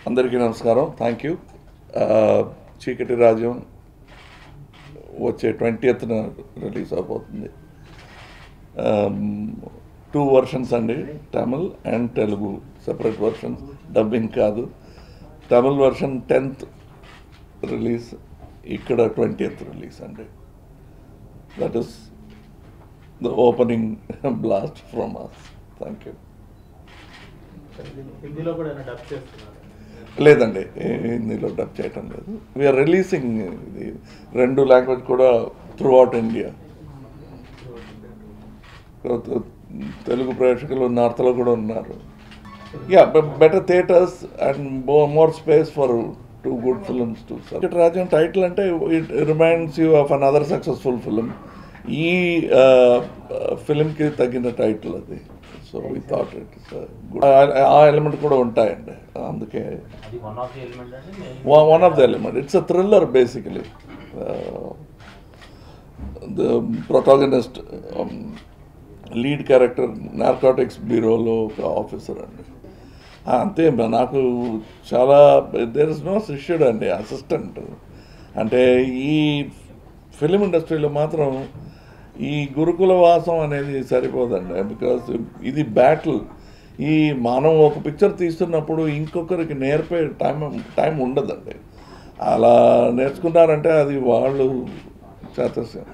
అందరికీ నమస్కారం. Thank you. Cheekati Rajyam వచ్చే 20th రిలీజ్ అవబోతుంది. 2 వర్షన్స్ అండి, Tamil and Telugu separate versions, dubbing కాదు. తమిళ్ వర్షన్ 10th రిలీజ్, ఇక్కడ 20th రిలీజ్ అండి. That is the opening blast from us. Thank you. లేదండి, హిందీలో డబ్ చేయటం లేదు. వీఆర్ రిలీజింగ్ ఇది 2 లాంగ్వేజ్ కూడా త్రూ అవుట్ ఇండియా. తెలుగు ప్రేక్షకులు నార్త్లో కూడా ఉన్నారు. Better theatres and more space for 2 good films to sir. Cheekati Rajyam title అంటే it reminds you of another successful film. ఈ ఫిల్మ్కి తగిన టైటిల్ అది. So we thought it uh element కూడా ఉంటాయండి, అందుకే one of the element. It's a thriller basically. The protagonist lead character narcotics బ్యూరోలో ఒక ఆఫీసర్ అండి. అంతే, నాకు చాలా దేర్ ఇస్ నో శిష్యుడు అండి, అసిస్టెంట్. అంటే ఈ ఫిలిం ఇండస్ట్రీలో మాత్రం ఈ గురుకుల వాసం అనేది సరిపోదండి. బికాస్ ఇది బ్యాటిల్. ఈ మనం ఒక పిక్చర్ తీస్తున్నప్పుడు ఇంకొకరికి నేర్పే టైం ఉండదండి. అలా నేర్చుకున్నారంటే అది వాళ్ళు చేతస్యం.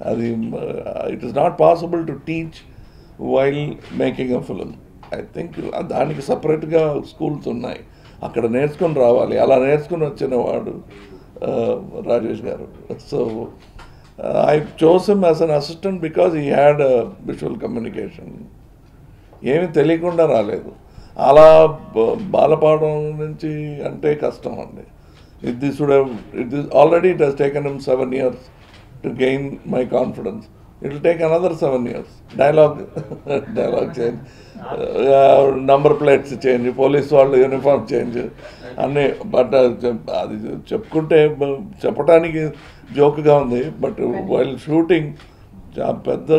అది it is not possible to teach while making a film. I think దానికి సపరేట్గా స్కూల్స్ ఉన్నాయి, అక్కడ నేర్చుకొని రావాలి. అలా నేర్చుకుని వచ్చిన వాడు రాజేష్ గారు. So I chose him as an assistant because he had a visual communication. ఏమి తెలియకుండా రాలేదు. అలా బాలపాఠం నుంచి అంటే కష్టం అండి. This already it has taken him 7 years to gain my confidence. It will take another 7 years. Dialogue change, number plates change, police వాళ్ళు uniform change అన్నీ. బట్ అది చెప్పుకుంటే చెప్పడానికి జోక్గా ఉంది, బట్ వైల్ షూటింగ్ చాలా పెద్ద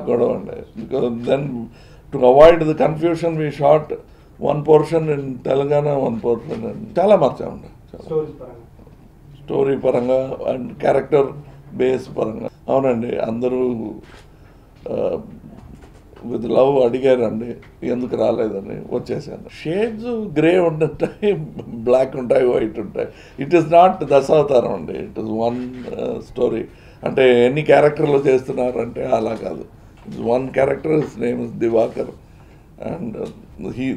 గొడవ అండి. Because then to avoid the confusion we shot 1 portion in Telangana, 1 portion చాలా మార్చామండి. స్టోరీ పరంగా అండ్ క్యారెక్టర్ బేస్ పరంగా. అవునండి, అందరూ విత్ లవ్ అడిగారండి, ఎందుకు రాలేదని వచ్చేసాను. షేడ్స్ గ్రే ఉంటాయి, బ్లాక్ ఉంటాయి, వైట్ ఉంటాయి. ఇట్ ఈస్ నాట్ దశావతారం అండి, ఇట్ ఈస్ 1 స్టోరీ. అంటే ఎన్ని క్యారెక్టర్లు చేస్తున్నారంటే అలా కాదు. It's 1 character, his name is Diwakar, and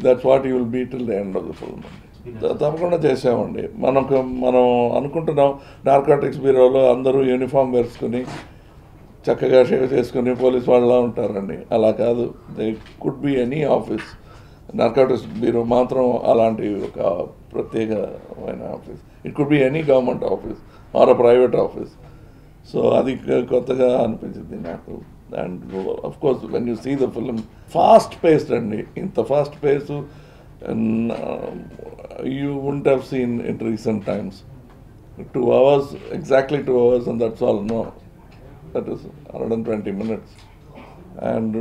that's what you will be till the end of the film అండి. తప్పకుండా చేసామండి. మనం అనుకుంటున్నాం నార్కోటిక్స్ బ్యూరోలో అందరూ యూనిఫామ్ వేసుకుని చక్కగా షేవ్ చేసుకుని పోలీస్ వాళ్ళలా ఉంటారండి. అలా కాదు, they could be any office. Narcotics bureau మాత్రం అలాంటి ఒక ప్రత్యేకమైన office. It could be any government office or a private office. So అది కొత్తగా అనిపించింది నాకు. And of course when you see the film, fast paced అండి. ఇంత fast pace you wouldn't have seen in recent times. 2 hours, exactly 2 hours, and that's all. No, that is 120 minutes, and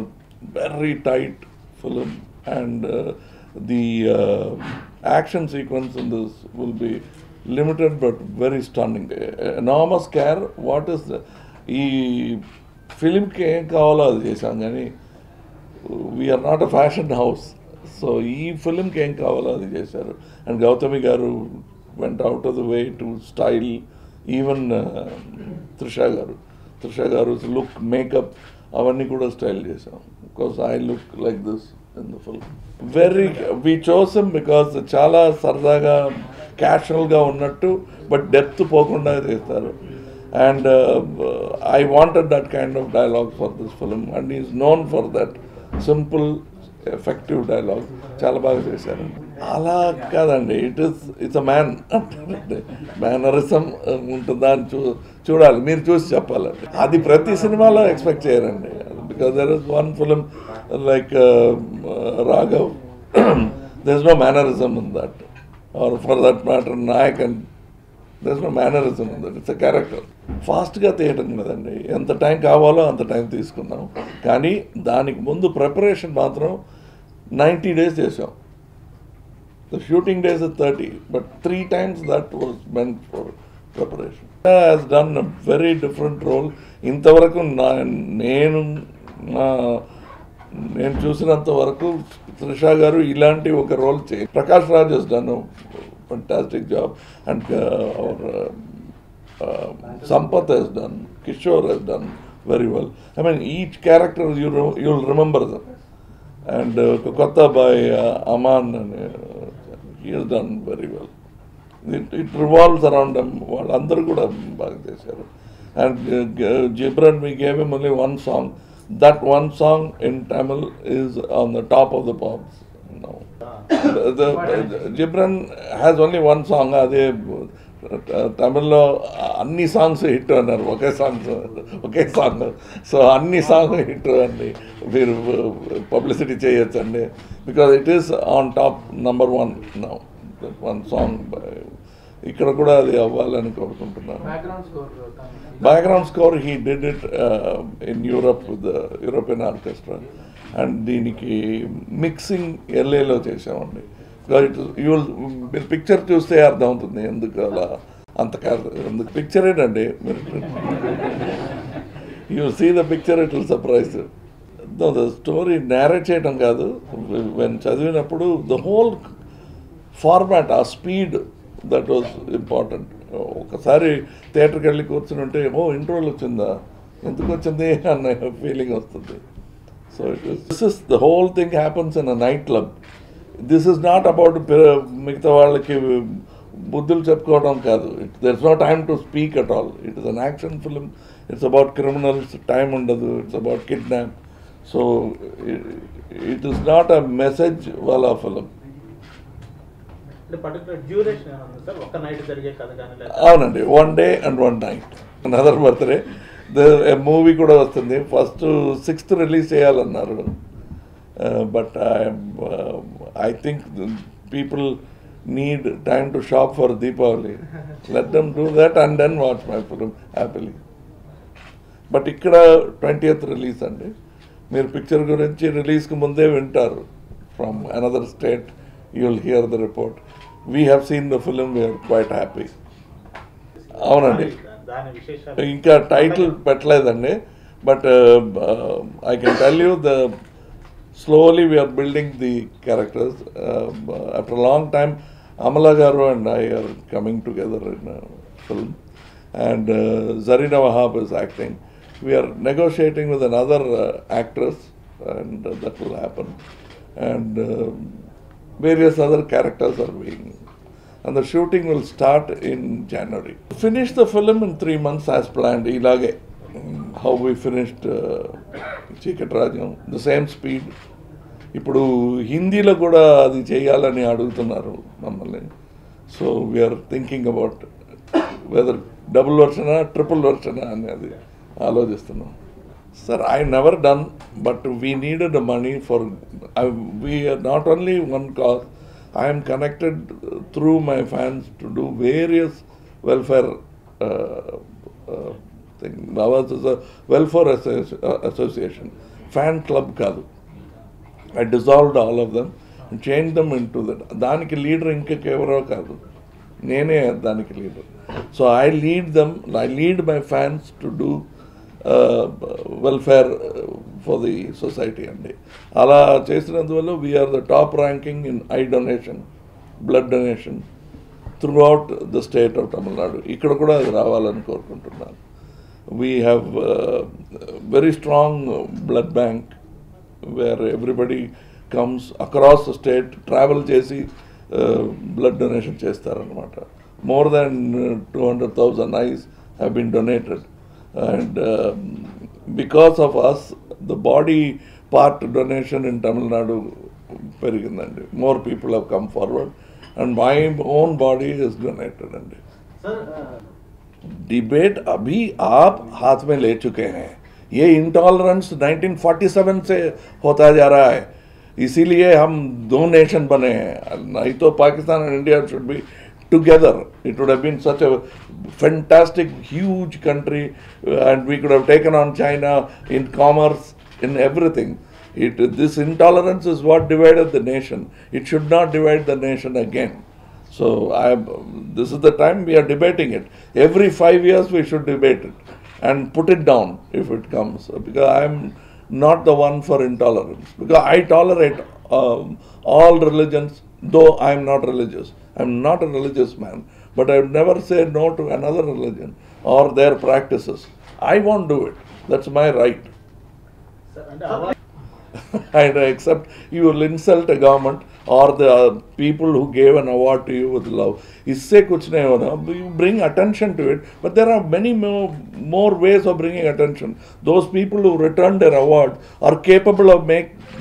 very tight film. And the action sequence in this will be limited but very stunning. Enormous care. What is the film ki em kavalo adi chesam gaani we are not a fashion house. So ఈ ఫిలింకి ఏం కావాలో అది చేశారు. And Gautami గారు వెంట out of the way to style. Even Trisha గారు look, makeup అవన్నీ కూడా స్టైల్ చేశాం. Because I look like this in the film. We chose him because చాలా సరదాగా క్యాషువల్గా ఉన్నట్టు బట్ డెప్త్ పోకుండా చేస్తారు. And I wanted that kind of dialogue for this film, and is known for that simple effective dialogue. చాలా బాగా చేశారు. అలా కాదండి, ఇట్స్ అ మ్యాన్ అంటే మేనరిజం ఉంటుందా అని చూడాలి, మీరు చూసి చెప్పాలండి. అది ప్రతి సినిమాలో ఎక్స్పెక్ట్ చేయరండి. Because there is 1 film like Raghav, there is no mannerism in that, or for that matter Nayak, and there is no mannerism in that. It's a character. ఫాస్ట్గా తీయటం కదండి, ఎంత టైం కావాలో అంత టైం తీసుకున్నాం. కానీ దానికి ముందు ప్రిపరేషన్ మాత్రం 90 days చేసాం. The shooting days is 30, but 3 times that was meant for preparation. Has done a very different role. ఇంతవరకు నేను చూసినంత వరకు త్రిష గారు ఇలాంటి ఒక రోల్ చేయి. Prakash Raj has done a fantastic job, and Sampath has done, Kishore has done very well. I mean, each character you'll remember them. And Kotta by Aman, he has done very well. It revolves around them. Wallandaru kuda baga chesaru. And Gibran, we gave him only one song. That one song in Tamil is on the top of the pops now. Gibran has only one song. తమిళ్లో అన్ని songs hit అన్నారు, ఒకే song. So అన్ని song hit అండి, మీరు publicity చేయొచ్చండి, because it is on top number 1 now. One song ఇక్కడ కూడా అది అవ్వాలని కోరుకుంటున్నాను. Background score he did it in Europe with the European orchestra, and దీనికి మిక్సింగ్ ఎల్ఏలో చేసామండి. మీరు పిక్చర్ చూస్తే అర్థమవుతుంది ఎందుకు అలా అంత ఎందుకు. పిక్చర్ ఏంటండి, మీరు you see the picture, it will surprise. The story narrate చేయడం కాదు, వెన్ చదివినప్పుడు ద హోల్ ఫార్మాట్, ఆ స్పీడ్, దట్ వాజ్ ఇంపార్టెంట్. ఒకసారి థియేటర్కి వెళ్ళి కూర్చుని ఉంటే ఇంటర్వల్ వచ్చిందా, ఎందుకు వచ్చింది అన్న ఫీలింగ్ వస్తుంది. So this is the whole thing happens in a night club. This is not about మిగతా వాళ్ళకి బుద్ధులు చెప్పుకోవడం కాదు. There is no time to speak at all. It is an action film. It's about criminals, time ఉండదు. It's about kidnap. So it is not a message వాళ్ళ film. అవునండి, 1 day and 1 night. Another birthday movie కూడా వస్తుంది. First 6th release చేయాలన్నారు. But I think people need time to shop for Deepavali. Let them do that and then watch my film happily. But ikkada 20th release andi. Meer picture gurinchi release ku munde vintaru. From another state you will hear the report. We have seen the film, we are quite happy. Avunandi. Inka title petledandi. But I can tell you slowly we are building the characters. After a long time, Amala Garu and I are coming together in a film. And Zarina Wahab is acting. We are negotiating with another actress, and that will happen. And various other characters are being... And the shooting will start in January. Finish the film in 3 months as planned. Ilage. How we finished Chikati Rajam, the same speed. ఇప్పుడు హిందీలో కూడా అది చేయాలని అడుగుతున్నారు మమ్మల్ని. So we're thinking about whether double వర్షనా triple వర్షనా అనేది ఆలోచిస్తున్నాం. Sir, I never done, but we needed money for we're not only one cause. I'm connected through my fans to do various welfare thing. Nawaz is a welfare association, fan club kaadu. I dissolved all of them and changed them into that. Daniki leader inke kevaro kaadu, nene daniki leader. So I lead them, I lead my fans to do welfare for the society. And ala chesinanduvalla we are the top ranking in eye donation, blood donation throughout the state of Tamil Nadu. Ikkada kuda adi ravalani korukuntunnanu. We have very strong blood bank where everybody comes across the state, travel chesi blood donation chestarannamata. More than 200,000 eyes have been donated, and because of us the body part donation in Tamil Nadu perigindandi. More people have come forward and my own body is donated. And debate अभी आप हाथ में ले चुके हैं. ये intolerance 1947 से होता जा रहा है, इसीलिए हम 2 नेशन बने हैं. नहीं तो Pakistan and India should be together. It would have been such a fantastic, huge country, and we could have taken on China in commerce, in everything. This intolerance is what divided the nation. It should not divide the nation again. So this is the time we are debating it. Every 5 years we should debate it and put it down if it comes. Because I am not the one for intolerance. Because I tolerate all religions, though I am not religious. I am not a religious man. But I would never say no to another religion or their practices. I won't do it. That's my right. And except you will insult a government or the people who gave an award to you with love. Isse kuch nahi hona. You bring attention to it, but there are many more ways of bringing attention. Those people who returned their award are capable of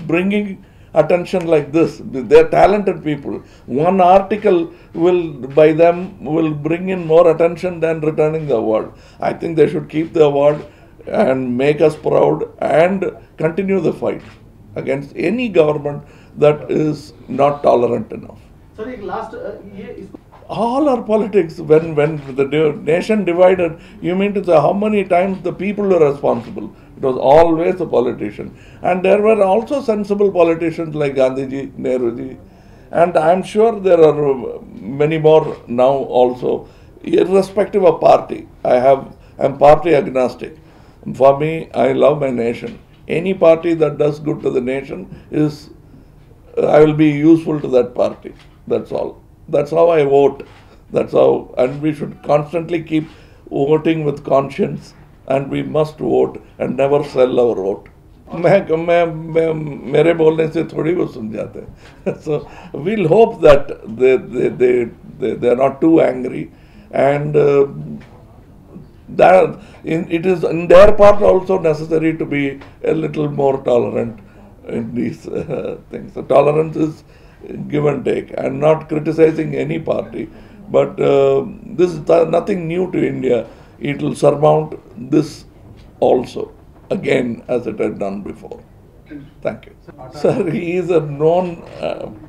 bringing attention like this. They're talented people. One article by them will bring in more attention than returning the award. I think they should keep the award and make us proud and continue the fight against any government that is not tolerant enough. Sir, last All our politics, when the nation divided, you mean to say how many times the people were responsible? It was always the politician. And there were also sensible politicians like Gandhiji, Nehruji, and I'm sure there are many more now also, irrespective of party. I'm party agnostic. For me, I love my nation. Any party that does good to the nation I will be useful to that party. That's all. That's how I vote. That's how, and we should constantly keep voting with conscience, and we must vote and never sell our vote. मेरे बोलने से थोड़ी वो सुन जाते हैं. So we'll hope that they are not too angry, and that it is in their part also necessary to be a little more tolerant in these things. So tolerance is give and take. I'm not criticizing any party, but this is nothing new to India. It will surmount this also again as it had done before. Thank you. Sir, he is a known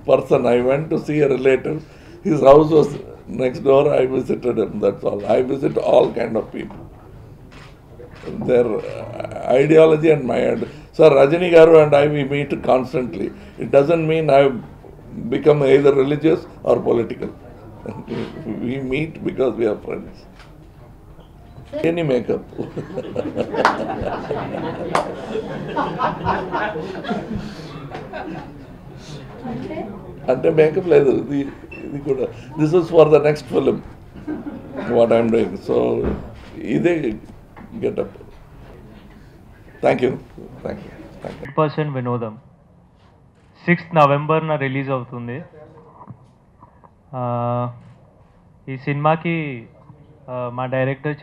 person. I went to see a relative. His house was next door. I visited him. That's all. I visit all kind of people. Their ideology and my Sir, Rajini Garu and I, we meet constantly. It doesn't mean I've become either religious or political. We meet because we are friends. Any makeup. అంటే makeup లేదు, ఇది కూడా. This is for the next film what I'm doing. So ఇదే getup. Thank you. 100% వినోదం 6th నవంబర్న release అవుతుంది. ఈ సినిమాకి మా డైరెక్టర్